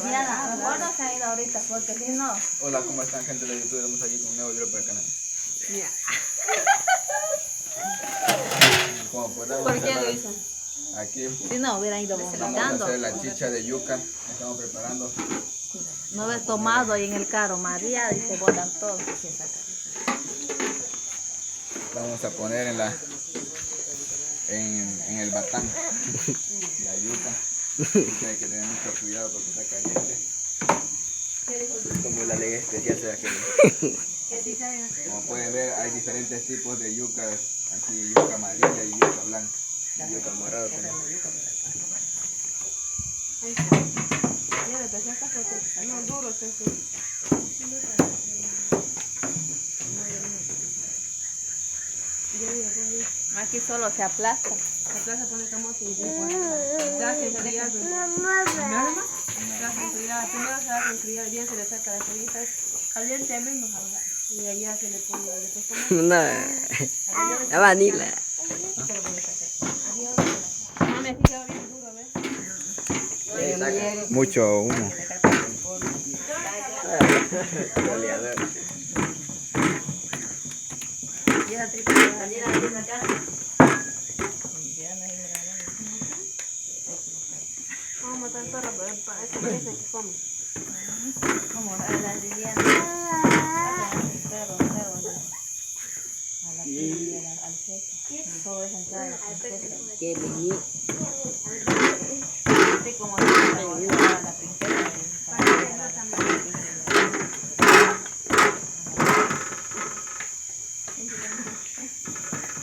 Diana, ¿por no se ha ido ahorita? Porque si no... Hola, ¿cómo están, gente de YouTube? Estamos aquí con un nuevo video para el canal. Como podemos ¿Por qué observar, lo hizo? aquí Si no, hubieran ido vamos a vomitando. hacer la chicha de yuca. Estamos preparando. No haber tomado ahí en el carro, María, y se botan todos. Vamos a poner en el batán la yuca. Hay que tener mucho cuidado porque está caliente. Como la ley especial se da que Como pueden ver, hay diferentes tipos de yuca. Aquí yuca amarilla y yuca blanca. yuca morada también. No, duro este sí. Aquí solo se aplasta. Acá se pone camote y ya se enfría. Ya se enfría. Primero se va a enfriar bien, se le saca las cebollitas. Caliente menos ahora. Y ahí ya se le pone después como. No, la vanilla. No me queda bien duro, ¿ves? Mucho humo. Goleador. Y esa tripa de salir ahí en la casa. Vamos a matar el perro, pero parece que es el que come. Como la Liliana. Perro, a la piel, al jefe. Todo es entrar a la princesa. Qué lindo. Así como la princesa.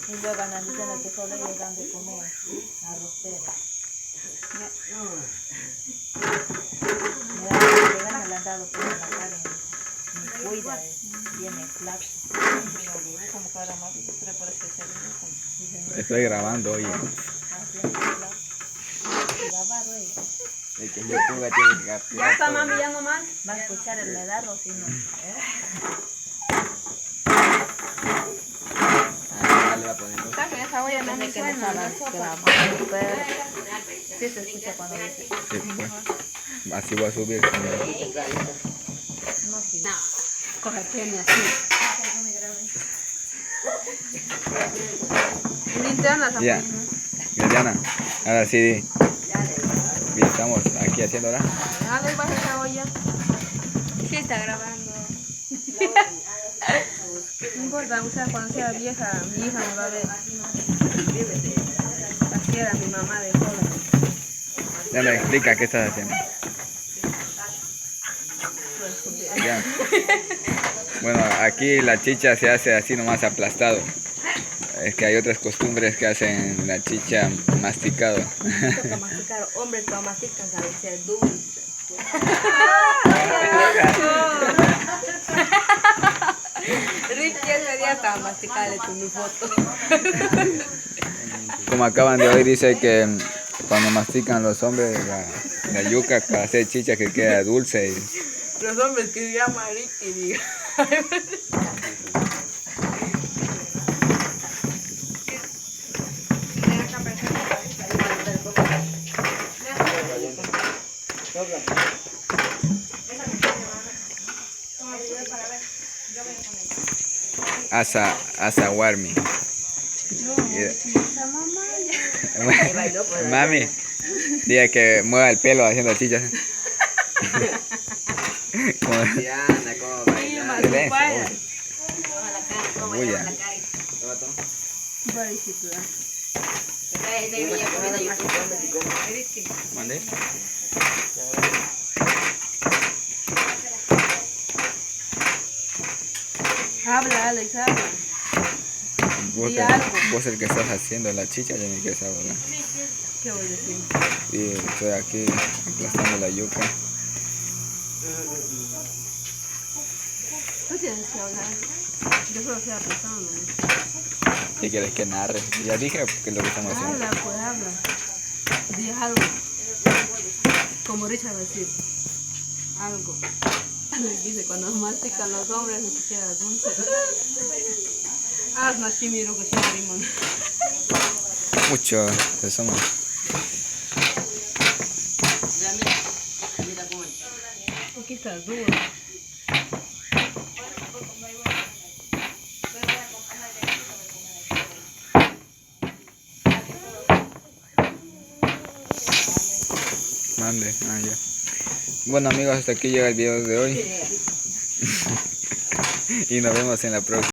Y luego andan diciendo que solo ellos dan de comer a los perros. Mira, me le han dado por la carne, ni cuida, tiene plato. Como cara más, pero por especialidad. Estoy grabando, oye. Grabar, güey. El que es lechuga tiene que capturar. Ya está, mami, ya no más. Va a escuchar el medardo, si no. Ah, le va a poner dos. Está que esa olla no me Tiene que le suena. salas grabando, pero sí se escucha cuando dice. Sí, pues. Así voy a subir. No, sí. Coge pene así. Linterna está Ya. poniendo. Diana, ahora sí. Bien, estamos aquí haciéndola. Ah, le baja esa olla. Sí, está grabando. No importa, o sea, cuando sea vieja, mi hija me va a ver. Así era mi mamá de joven. Ya me explica qué estás haciendo. Ya. Bueno, aquí la chicha se hace así nomás aplastado. Es que hay otras costumbres que hacen la chicha masticado. Toca masticar, hombres que mastican saben ser dulce. Ricky ese día estaba masticando con mi foto. Como acaban de oír, dice que cuando mastican los hombres la yuca para hacer chicha que queda dulce. Los hombres que se llaman Ricky, diga. Asa warmi. Mami, diga que mueva el pelo haciendo chichas. Como Diana, ¿cómo bailar? silencio. Bulla. ¿Mande? Habla, Alex, habla. Vos, Di algo. vos el que estás haciendo la chicha, ya ni quieres hablar. ¿Qué voy a decir? Y estoy aquí aplastando la yuca. No tienes que hablar. Yo solo estoy apretando. ¿Qué quieres que narre? Ya dije que es lo que estamos haciendo. Habla, pues habla. Di algo. Como Richard va a decir. Algo. Dice, cuando mastican los hombres se queda dulce. Asna shimiru que shimirimon. Mucho que somos. Aquí está duro. Mande, ya. Bueno amigos, hasta aquí llega el video de hoy. Y nos vemos en la próxima.